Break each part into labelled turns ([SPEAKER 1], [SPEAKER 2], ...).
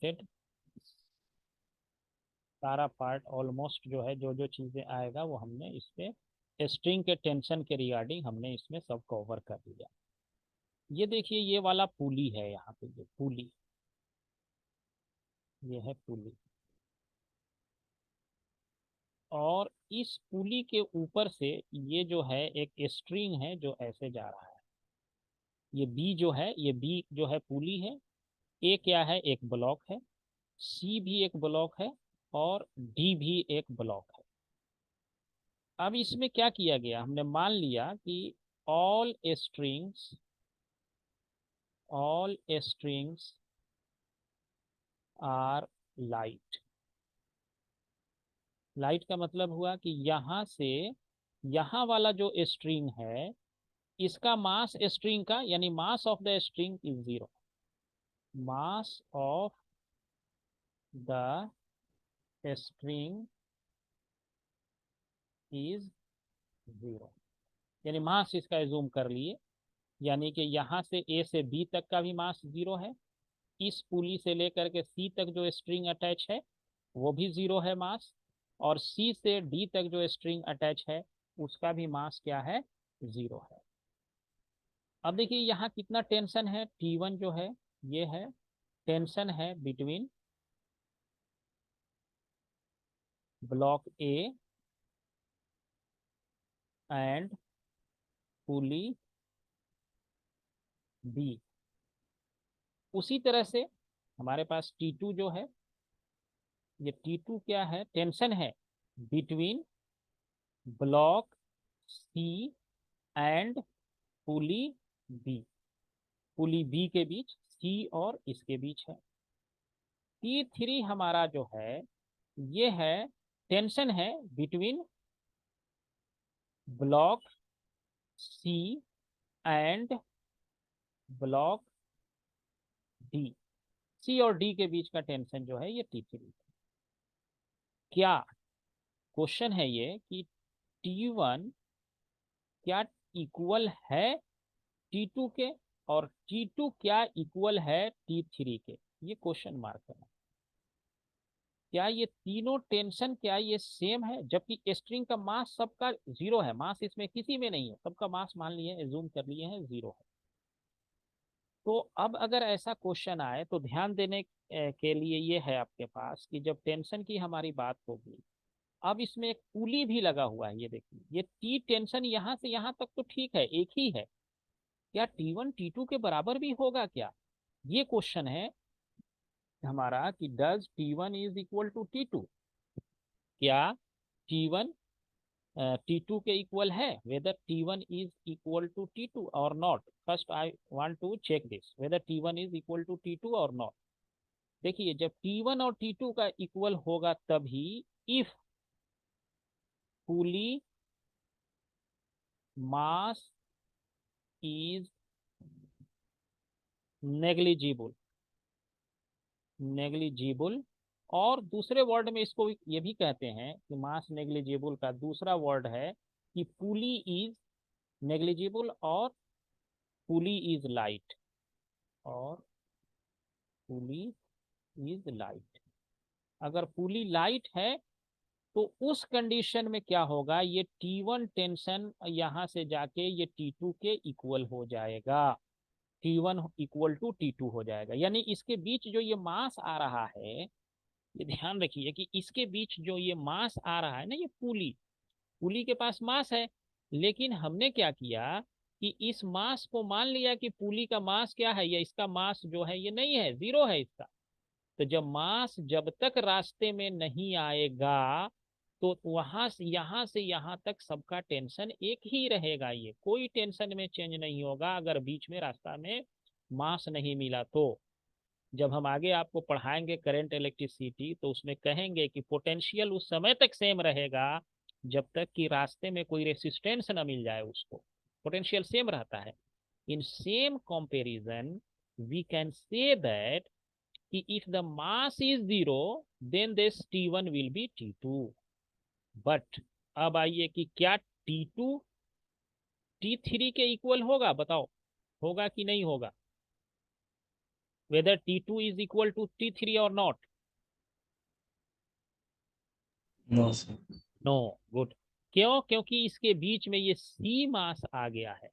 [SPEAKER 1] Connected, सारा part almost जो है, जो जो चीज़ें आएगा वो हमने इस पे स्ट्रिंग के टेंशन के रिगार्डिंग हमने इसमें सब कवर कर दिया। ये देखिए ये वाला पुली है, यहाँ पे ये पुली, ये है पुली। और इस पुली के ऊपर से ये जो है एक स्ट्रिंग है जो ऐसे जा रहा है। ये बी जो है, ये बी जो है पुली है। ए क्या है, एक ब्लॉक है। सी भी एक ब्लॉक है। और डी भी एक ब्लॉक है। अब इसमें क्या किया गया, हमने मान लिया कि all strings, all strings are light. Light का मतलब हुआ कि यहां से यहां वाला जो स्ट्रिंग है, इसका मास स्ट्रिंग का, यानी mass of the string is zero. Mass of the string is zero, यानी मास इसका जूम कर लिए, यानी कि यहाँ से ए से बी तक का भी मास जीरो है। इस पुली से लेकर के सी तक जो स्ट्रिंग अटैच है वो भी जीरो है मास। और सी से डी तक जो स्ट्रिंग अटैच है उसका भी मास क्या है, जीरो है। अब देखिए यहाँ कितना टेंशन है, T1 जो है ये है, टेंशन है between block A and pulley B. उसी तरह से हमारे पास T2 जो है, ये T2 क्या है, टेंशन है between block C and pulley B. Pulley B के बीच, सी और इसके बीच है। T3 हमारा जो है ये है, टेंशन है between block C and block D. C और डी के बीच का टेंशन जो है ये T3। क्या क्वेश्चन है ये कि T1 क्या इक्वल है T2 के, और T2 क्या इक्वल है T3 के, ये क्वेश्चन मार्क है। क्या ये तीनों टेंशन क्या ये सेम है, जबकि स्ट्रिंग का मास सबका जीरो है, मास इसमें किसी में नहीं है, सबका मास मान लिए एज्यूम कर लिए हैं जीरो है। तो अब अगर ऐसा क्वेश्चन आए तो ध्यान देने के लिए ये है आपके पास कि जब टेंशन की हमारी बात होगी, अब इसमें एक पुली भी लगा हुआ है, ये देखिए ये टी टेंशन यहाँ से यहाँ तक तो ठीक है, एक ही है। क्या T1 T2 के बराबर भी होगा क्या, ये क्वेश्चन है हमारा कि does T1 is equal to T2। क्या T1 T2 के इक्वल है, weather T1 is equal to T2 or not. First I want to check this whether T1 is equal to T2 or not. देखिए जब T1 और T2 का equal होगा तभी, if pulley mass is negligible, negligible. और दूसरे word में इसको ये भी कहते हैं कि मास नेग्लिजिबल का दूसरा वर्ड है कि पुली इज नेग्लिजिबल और पुली इज लाइट, और पुली इज लाइट। अगर पुली लाइट है तो उस कंडीशन में क्या होगा, ये T1 टेंशन यहां से जाके ये T2 के इक्वल हो जाएगा, T1 इक्वल टू T2 हो जाएगा। यानी इसके बीच जो ये मास आ रहा है, ये ध्यान रखिए कि इसके बीच जो ये मास आ रहा है ना, ये पुली, पुली के पास मास है। लेकिन हमने क्या किया कि इस मास को मान लिया कि पुली का मास क्या है, ये इसका मास जो है ये नहीं है, जीरो है इसका। तो जब मास जब तक रास्ते में नहीं आएगा तो वहां से यहां तक सबका टेंशन एक ही रहेगा, ये कोई टेंशन में चेंज नहीं होगा अगर बीच में रास्ता में मास नहीं मिला तो। जब हम आगे आपको पढ़ाएंगे करंट इलेक्ट्रिसिटी तो उसमें कहेंगे कि पोटेंशियल उस समय तक सेम रहेगा जब तक कि रास्ते में कोई रेसिस्टेंस ना मिल जाए उसको, पोटेंशियल सेम रहता है। In same comparison we can say that कि if the mass is zero then this T1 will be T2। But अब आइए कि क्या T2 T3 के इक्वल होगा, बताओ होगा कि नहीं होगा। whether T2 is equal to T3 or not?
[SPEAKER 2] No sir.
[SPEAKER 1] No, good. क्यों? क्योंकि इसके बीच में ये C मास आ गया है।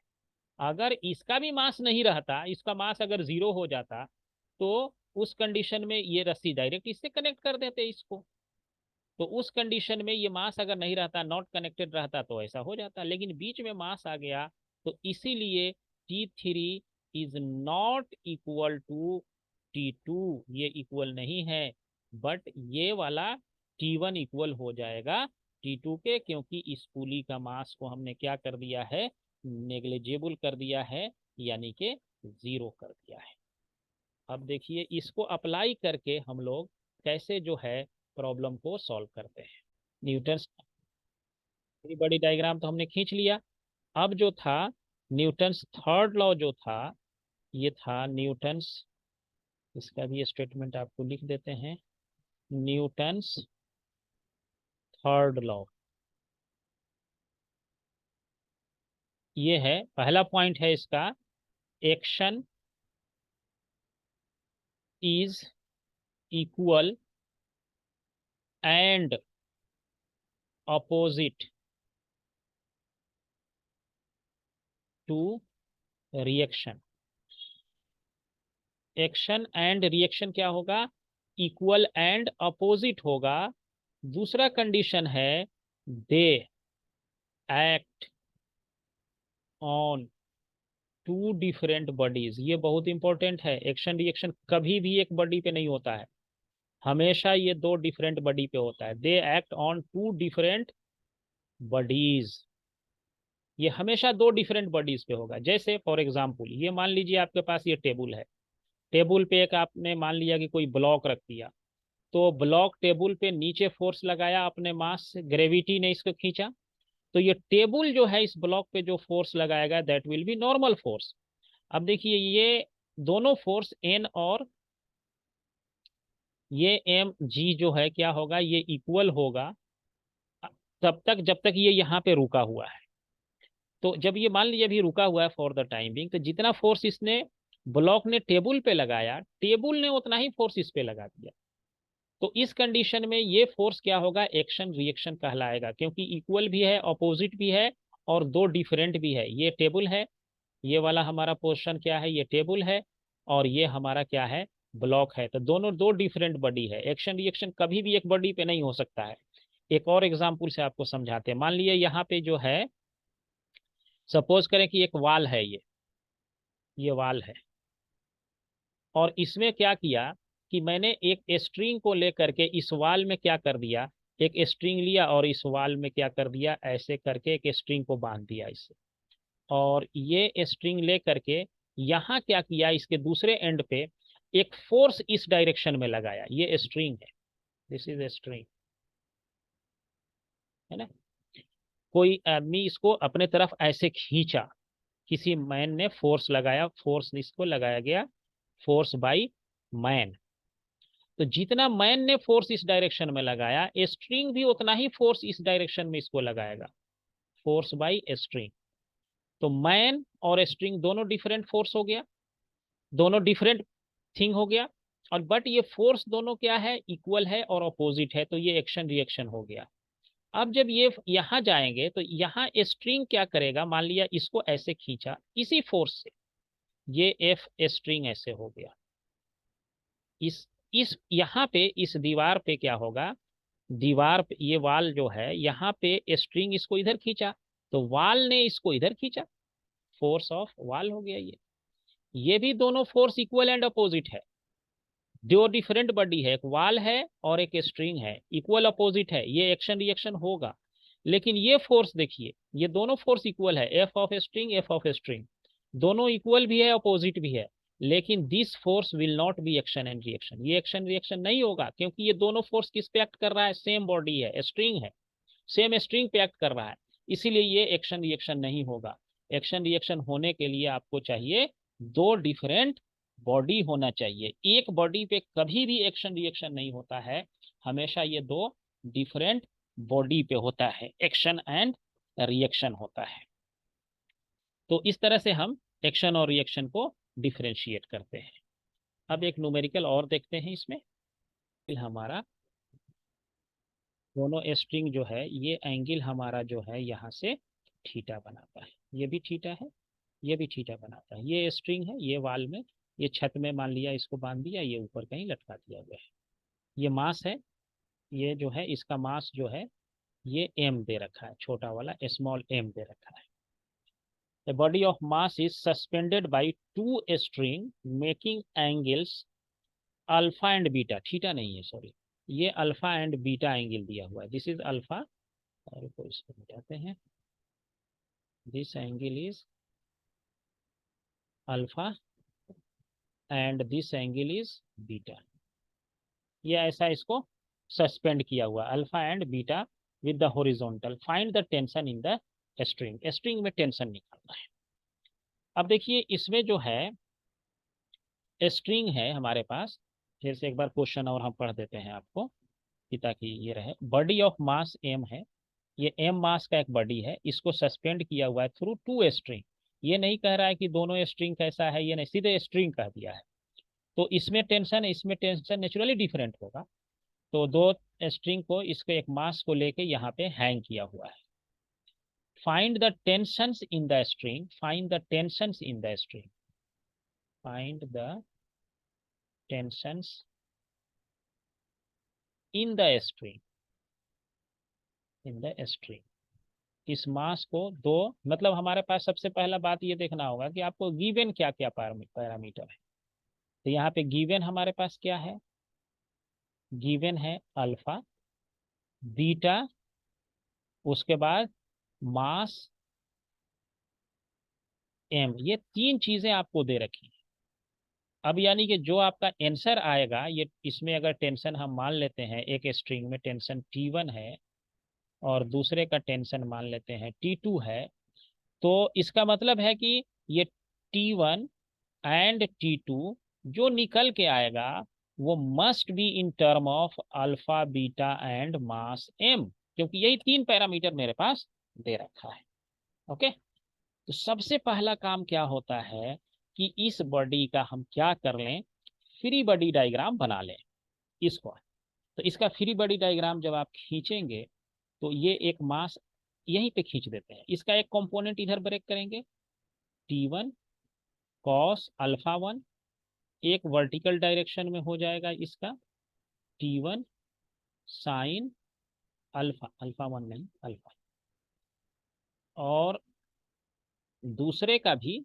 [SPEAKER 1] अगर इसका भी मास नहीं रहता, इसका मास अगर 0 हो जाता, तो उस कंडीशन में ये रस्सी डायरेक्ट इससे कनेक्ट कर देते इसको। तो उस कंडीशन में ये मास अगर नहीं रहता, नॉट कनेक्टेड रहता, तो ऐसा हो जाता। लेकिन बीच में मास आ गया, तो इसीलिए T3 is not equal to T2, ये इक्वल नहीं है। बट ये वाला T1 इक्वल हो जाएगा T2 के, क्योंकि इस पुली का मास को हमने क्या कर दिया है, नेग्लिजिबल कर दिया है, यानी कि 0 कर दिया है। अब देखिए इसको अप्लाई करके हम लोग कैसे जो है प्रॉब्लम को सॉल्व करते हैं। न्यूटन, बड़ी डायग्राम तो हमने खींच लिया। अब जो था न्यूटन्स थर्ड लॉ जो था, ये था न्यूटन्स, इसका भी स्टेटमेंट आपको लिख देते हैं। न्यूटन्स थर्ड लॉ, ये है पहला पॉइंट है इसका, action is equal and opposite to reaction. Action and reaction क्या होगा, इक्वल एंड अपोजिट होगा। दूसरा कंडीशन है they act on two different bodies. ये बहुत इंपॉर्टेंट है, एक्शन रिएक्शन कभी भी एक बॉडी पे नहीं होता है, हमेशा ये दो डिफरेंट बॉडी पे होता है। They act on two different bodies, ये हमेशा दो डिफरेंट बॉडीज पे होगा। जैसे फॉर एग्जांपल ये मान लीजिए आपके पास ये टेबल है, टेबल पे एक आपने मान लिया कि कोई ब्लॉक रख दिया, तो ब्लॉक टेबल पे नीचे फोर्स लगाया अपने मास से, ग्रेविटी ने इसको खींचा, तो ये टेबल जो है इस ब्लॉक पे जो फोर्स लगाएगा that will be normal force. अब देखिए ये दोनों फोर्स एन और ये एम जी जो है क्या होगा, ये इक्वल होगा तब तक जब तक ये यहाँ पे रुका हुआ है। तो जब ये मान लीजिए अभी रुका हुआ है फॉर द टाइम बिंग, तो जितना फोर्स इसने ब्लॉक ने टेबल पे लगाया, टेबल ने उतना ही फोर्स इस पे लगा दिया। तो इस कंडीशन में ये फोर्स क्या होगा, एक्शन रिएक्शन कहलाएगा, क्योंकि इक्वल भी है, अपोजिट भी है, और दो डिफरेंट भी है। ये टेबल है, ये वाला हमारा पोर्शन क्या है, ये टेबल है, और ये हमारा क्या है, ब्लॉक है। तो दोनों दो डिफरेंट बॉडी है, एक्शन रिएक्शन कभी भी एक बॉडी पे नहीं हो सकता है। एक और एग्जांपल से आपको समझाते हैं। मान लिया यहाँ पे जो है, सपोज करें कि एक वाल है, ये वाल है, और इसमें क्या किया कि मैंने एक स्ट्रिंग को लेकर के इस वाल में क्या कर दिया, एक स्ट्रिंग लिया और इस वाल में क्या कर दिया, ऐसे करके एक स्ट्रिंग को बांध दिया इससे, और ये स्ट्रिंग ले करके यहाँ क्या किया, इसके दूसरे एंड पे एक फोर्स इस डायरेक्शन में लगाया। ये स्ट्रिंग है, दिस इज ए स्ट्रिंग, है ना। कोई आदमी इसको अपने तरफ ऐसे खींचा, किसी मैन ने फोर्स लगाया, फोर्स इसको लगाया गया, फोर्स बाई मैन। तो जितना मैन ने फोर्स इस डायरेक्शन में लगाया, स्ट्रिंग भी उतना ही फोर्स इस डायरेक्शन में इसको लगाएगा, फोर्स बाई स्ट्रिंग। तो मैन और स्ट्रिंग दोनों डिफरेंट फोर्स हो गया, दोनों डिफरेंट थिंग हो गया, और बट ये फोर्स दोनों क्या है, इक्वल है और अपोजिट है, तो ये एक्शन रिएक्शन हो गया। अब जब ये यहाँ जाएंगे, तो यहाँ स्ट्रिंग क्या करेगा, मान लिया इसको ऐसे खींचा इसी फोर्स से, ये एफ स्ट्रिंग ऐसे हो गया। इस यहाँ पे इस दीवार पे क्या होगा, दीवार पे ये वाल जो है, यहाँ पे स्ट्रिंग इसको इधर खींचा, तो वाल ने इसको इधर खींचा, फोर्स ऑफ वाल हो गया ये भी दोनों फोर्स इक्वल एंड अपोजिट है। दो डिफरेंट बॉडी है, एक वाल है और एक स्ट्रिंग है, इक्वल अपोजिट है, ये एक्शन रिएक्शन होगा। लेकिन ये फोर्स देखिए, ये दोनों फोर्स इक्वल है, F of string F of string, दोनों इक्वल भी है अपोजिट भी है। लेकिन this force will not be action and reaction, ये एक्शन रिएक्शन नहीं होगा, क्योंकि ये दोनों फोर्स किस पे एक्ट कर रहा है, सेम बॉडी है, स्ट्रिंग है, सेम स्ट्रिंग पे एक्ट कर रहा है, इसीलिए ये एक्शन रिएक्शन नहीं होगा। एक्शन रिएक्शन होने के लिए आपको चाहिए दो डिफरेंट बॉडी होना चाहिए, एक बॉडी पे कभी भी एक्शन रिएक्शन नहीं होता है, हमेशा ये दो डिफरेंट बॉडी पे होता है, एक्शन एंड रिएक्शन होता है। तो इस तरह से हम एक्शन और रिएक्शन को डिफरेंशिएट करते हैं। अब एक न्यूमेरिकल और देखते हैं इसमें। हमारा दोनों स्ट्रिंग जो है, ये एंगल हमारा जो है यहाँ से थीटा बनाता है, ये भी थीटा है, ये भी थीटा बनाता है। ये स्ट्रिंग है, ये वाल में, ये छत में मान लिया, इसको बांध दिया, ये ऊपर कहीं लटका दिया गया है। ये मास है, ये जो है इसका मास जो है ये m दे रखा है, छोटा वाला स्मॉल m दे रखा है। The body of mass is suspended by two string making angles alpha and beta, theta नहीं है सॉरी, ये अल्फा एंड बीटा एंगल दिया हुआ है। दिस इज अल्फा, और को इसको मिटाते हैं, this angle is alpha and this angle is beta. ये ऐसा इसको सस्पेंड किया हुआ, alpha and beta with the horizontal. Find the tension in the string, string में टेंशन निकालना है। अब देखिए इसमें जो है स्ट्रिंग है हमारे पास, फिर से एक बार क्वेश्चन और हम पढ़ देते हैं आपको कि ताकि ये रहे। बॉडी ऑफ मास m है, ये m मास का एक बॉडी है, इसको सस्पेंड किया हुआ है थ्रू टू स्ट्रिंग। ये नहीं कह रहा है कि दोनों स्ट्रिंग कैसा है, ये नहीं, सीधे स्ट्रिंग कह दिया है। तो इसमें टेंशन, इसमें टेंशन नेचुरली डिफरेंट होगा। तो दो स्ट्रिंग को, इसके एक मास को लेके यहाँ पे हैंग किया हुआ है। Find the tensions in the string, find the tensions in the string, find the tensions in the string, in the string. इस मास को दो, मतलब हमारे पास सबसे पहला बात ये देखना होगा कि आपको गिवन क्या क्या पैरामीटर है। तो यहाँ पे गिवन हमारे पास क्या है, गिवन है अल्फा, बीटा, उसके बाद मास एम, ये तीन चीजें आपको दे रखी है। अब यानी कि जो आपका आंसर आएगा, ये इसमें अगर टेंशन हम मान लेते हैं, एक स्ट्रिंग में टेंशन T1 है और दूसरे का टेंशन मान लेते हैं T2 है, तो इसका मतलब है कि ये T1 एंड T2 जो निकल के आएगा वो must be in term of alpha beta and mass m, क्योंकि यही तीन पैरामीटर मेरे पास दे रखा है। ओके, तो सबसे पहला काम क्या होता है कि इस बॉडी का हम क्या कर लें, फ्री बॉडी डायग्राम बना लें इसको। तो इसका फ्री बॉडी डायग्राम जब आप खींचेंगे तो ये एक मास यहीं पे खींच देते हैं, इसका एक कंपोनेंट इधर ब्रेक करेंगे, T1 कॉस अल्फा 1, एक वर्टिकल डायरेक्शन में हो जाएगा इसका T1 साइन अल्फा, अल्फा 1 नहीं अल्फा, और दूसरे का भी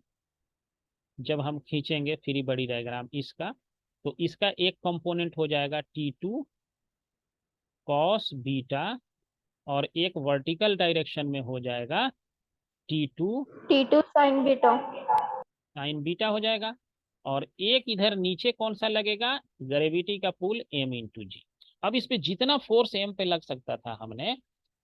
[SPEAKER 1] जब हम खींचेंगे फ्री बॉडी डायग्राम इसका, तो इसका एक कंपोनेंट हो जाएगा T2 कॉस बीटा, और एक वर्टिकल डायरेक्शन में हो जाएगा T2
[SPEAKER 3] sine beta.
[SPEAKER 1] Sign beta हो जाएगा। और एक इधर नीचे कौन सा लगेगा, ग्रेविटी का पुल m×g। अब इस पे जितना फोर्स m पे लग सकता था हमने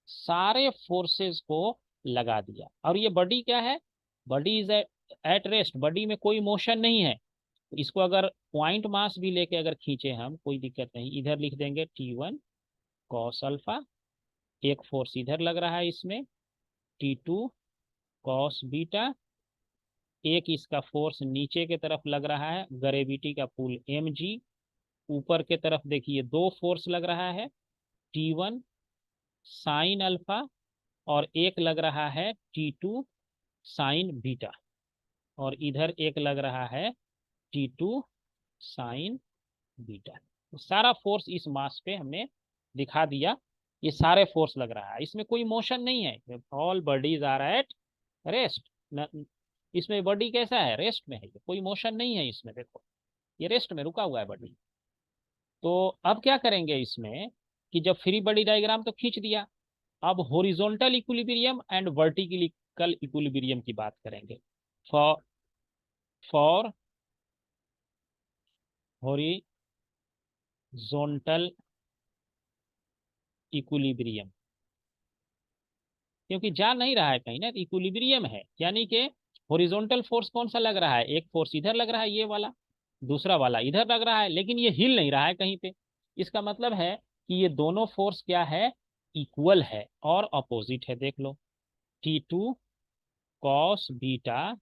[SPEAKER 1] सारे फोर्सेस को लगा दिया। और ये बॉडी क्या है, body is at rest, body में कोई मोशन नहीं है। तो इसको अगर पॉइंट मास भी लेके अगर खींचे हम, कोई दिक्कत नहीं, इधर लिख देंगे T1 कॉस अल्फा, एक फोर्स इधर लग रहा है इसमें T2 कॉस बीटा, एक इसका फोर्स नीचे के तरफ लग रहा है ग्रेविटी का पुल mg, ऊपर के तरफ देखिए दो फोर्स लग रहा है T1 साइन अल्फा, और एक लग रहा है T2 साइन बीटा, और इधर एक लग रहा है T2 साइन बीटा। तो सारा फोर्स इस मास पे हमने दिखा दिया, ये सारे फोर्स लग रहा है, इसमें कोई मोशन नहीं है, all bodies are at rest. इसमें बॉडी कैसा है, रेस्ट में है, कोई मोशन नहीं है इसमें, देखो ये रेस्ट में रुका हुआ है बॉडी। तो अब क्या करेंगे इसमें कि जब फ्री बॉडी डायग्राम तो खींच दिया, अब horizontal equilibrium and vertical equilibrium की बात करेंगे। फॉर हॉरिजॉन्टल इक्विलिब्रियम, क्योंकि जा नहीं रहा है कहीं ना, तो इक्विलिब्रियम है, यानी कि हॉरिजॉन्टल फोर्स कौन सा लग रहा है, एक फोर्स इधर लग रहा है ये वाला, दूसरा वाला इधर लग रहा है, लेकिन ये हिल नहीं रहा है कहीं पे। इसका मतलब है कि ये दोनों फोर्स क्या है, इक्वल है और अपोजिट है। देख लो T2 कॉस बीटा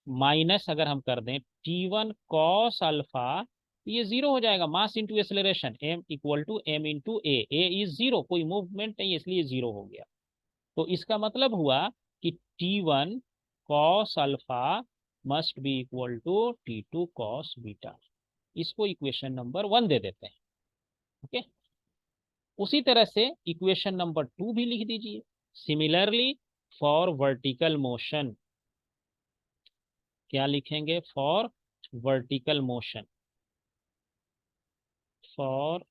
[SPEAKER 1] माइनस अगर हम कर दें T1 कॉस अल्फा, ये जीरो हो जाएगा। Mass into acceleration m equal to m into A is zero, कोई मूवमेंट नहीं है इसलिए जीरो हो गया। तो इसका मतलब हुआ कि T1 cos alpha must be equal to T2 cos beta. इसको इक्वेशन नंबर 1 दे देते हैं। ओके, उसी तरह से इक्वेशन नंबर 2 भी लिख दीजिए। सिमिलरली फॉर वर्टिकल मोशन, क्या लिखेंगे? For vertical motion, for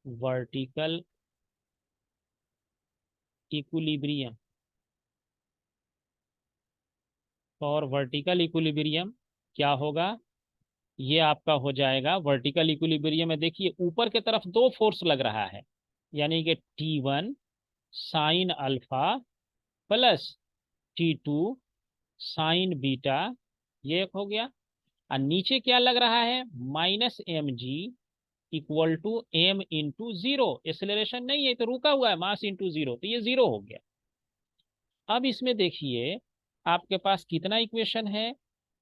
[SPEAKER 1] vertical equilibrium, for vertical equilibrium क्या होगा? ये आपका हो जाएगा वर्टिकल इक्विलिब्रियम में, देखिए ऊपर के तरफ दो फोर्स लग रहा है, यानी कि T1 sine alpha plus T2 sine beta, ये एक हो गया। और नीचे क्या लग रहा है? -mg equal to m into zero. Acceleration नहीं है तो रुका हुआ है, मास इंटू जीरो, तो ये जीरो हो गया। अब इसमें देखिए आपके पास कितना इक्वेशन है?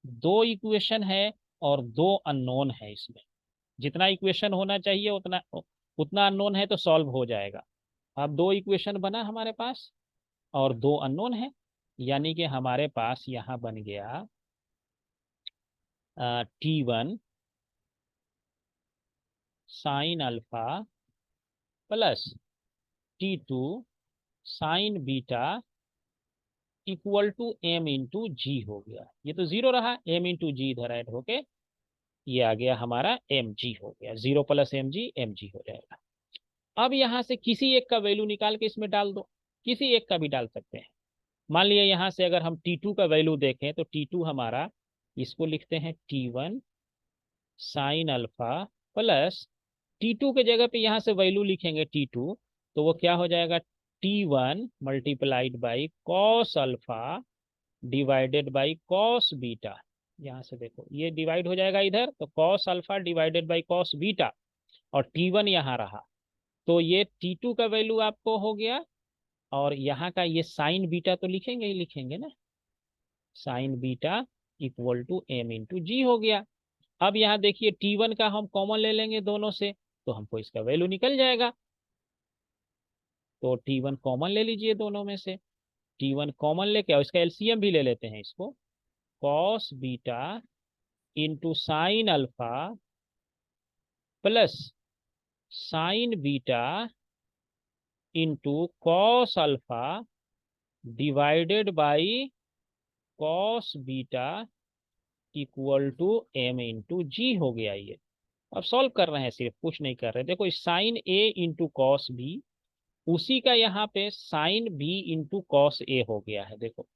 [SPEAKER 1] दो इक्वेशन है और दो अननोन है इसमें। जितना इक्वेशन होना चाहिए उतना उतना अननोन है तो सॉल्व हो जाएगा। अब दो इक्वेशन बना हमारे पास और दो अननोन है, यानी कि हमारे पास यहाँ बन गया T1 sine alpha plus T2 sine beta equal to m into G हो गया। ये तो जीरो रहा, m इंटू जी इधर ऐड होके ये आ गया हमारा mg हो गया। जीरो प्लस mg हो जाएगा। अब यहाँ से किसी एक का वैल्यू निकाल के इसमें डाल दो, किसी एक का भी डाल सकते हैं। मान लिया यहाँ से अगर हम T2 का वैल्यू देखें तो T2 हमारा, इसको लिखते हैं T1 sine alpha plus T2 के जगह पे यहाँ से वैल्यू लिखेंगे T2, तो वो क्या हो जाएगा? T1 multiplied by cos alpha divided by cos beta. यहाँ से देखो ये डिवाइड हो जाएगा इधर, तो cos alpha divided by cos beta, और T1 यहाँ रहा, तो ये T2 का वैल्यू आपको हो गया। और यहाँ का ये साइन बीटा तो लिखेंगे ही लिखेंगे ना, sine beta equal to m into G हो गया। अब यहाँ देखिए T1 का हम कॉमन ले लेंगे दोनों से, तो हमको इसका वैल्यू निकल जाएगा। तो T1 कॉमन ले लीजिए दोनों में से, T1 कॉमन लेके और इसका एलसीएम भी ले लेते हैं इसको। Cos beta into sine alpha plus sine beta into cos alpha divided by cos beta equal to m into G हो गया ये। अब सॉल्व कर रहे हैं, सिर्फ कुछ नहीं कर रहे। देखो sine a into cos B, उसी का यहाँ पे sine b into cos A हो गया है। देखो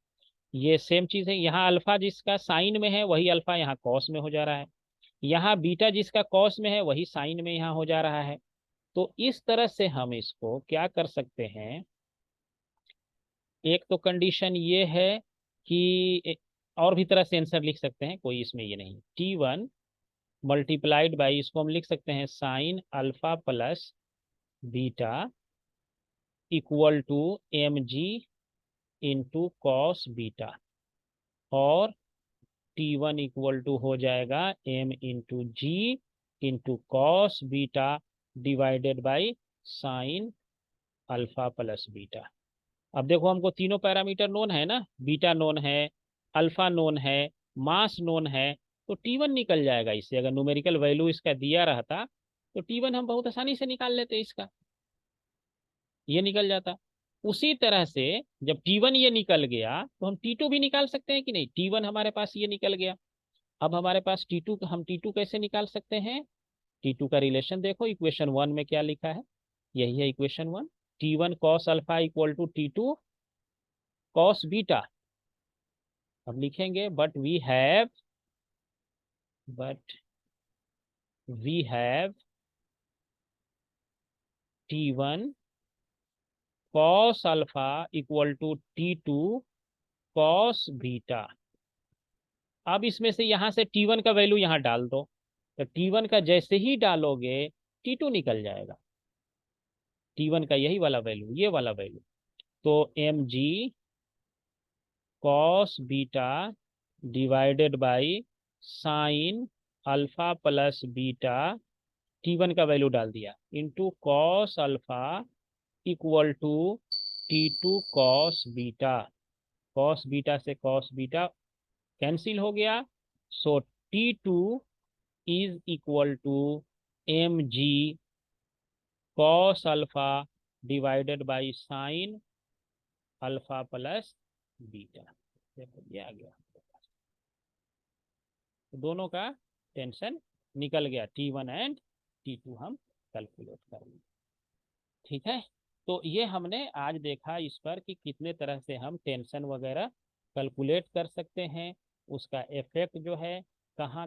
[SPEAKER 1] ये सेम चीज है, यहाँ अल्फा जिसका साइन में है वही अल्फा यहाँ कॉस में हो जा रहा है, यहाँ बीटा जिसका कॉस में है वही साइन में यहाँ हो जा रहा है। तो इस तरह से हम इसको क्या कर सकते हैं? एक तो कंडीशन ये है कि और भी तरह से आंसर लिख सकते हैं, कोई इसमें ये नहीं। T1 मल्टीप्लाइड बाई, इसको हम लिख सकते हैं sine alpha plus beta equal to mg into cos beta, और T1 इक्वल टू हो जाएगा m into G into cos beta divided by sine alpha plus beta. अब देखो हमको तीनों पैरामीटर नोन है ना, बीटा नोन है, अल्फा नोन है, मास नोन है, तो T1 निकल जाएगा इससे। अगर न्यूमेरिकल वैल्यू इसका दिया रहता तो T1 हम बहुत आसानी से निकाल लेते इसका, ये निकल जाता। उसी तरह से जब T1 ये निकल गया तो हम T2 भी निकाल सकते हैं कि नहीं? T1 हमारे पास ये निकल गया, अब हमारे पास T2, हम T2 कैसे निकाल सकते हैं? T2 का रिलेशन देखो, इक्वेशन 1 में क्या लिखा है, यही है equation 1। T1 cos alpha equal to T2 cos beta. अब लिखेंगे but we have T1 cos alpha equal to T2 cos beta. अब इसमें से यहां से T1 का वैल्यू यहां डाल दो, तो T1 का जैसे ही डालोगे T2 निकल जाएगा। T1 का यही वाला वैल्यू, ये वाला वैल्यू, तो mg cos beta divided by sine alpha plus beta, T1 का वैल्यू डाल दिया, into cos alpha equal to T2 cos beta. Cos beta से कॉस बीटा कैंसिल हो गया, so T2 is equal to mg cos alpha divided by sine alpha plus beta. देखो ये आ गया, तो दोनों का टेंशन निकल गया, T1 एंड T2 हम कैलकुलेट कर लेंगे। ठीक है, तो ये हमने आज देखा इस पर कि कितने तरह से हम टेंशन वगैरह कैलकुलेट कर सकते हैं, उसका इफेक्ट जो है कहाँ कहाँ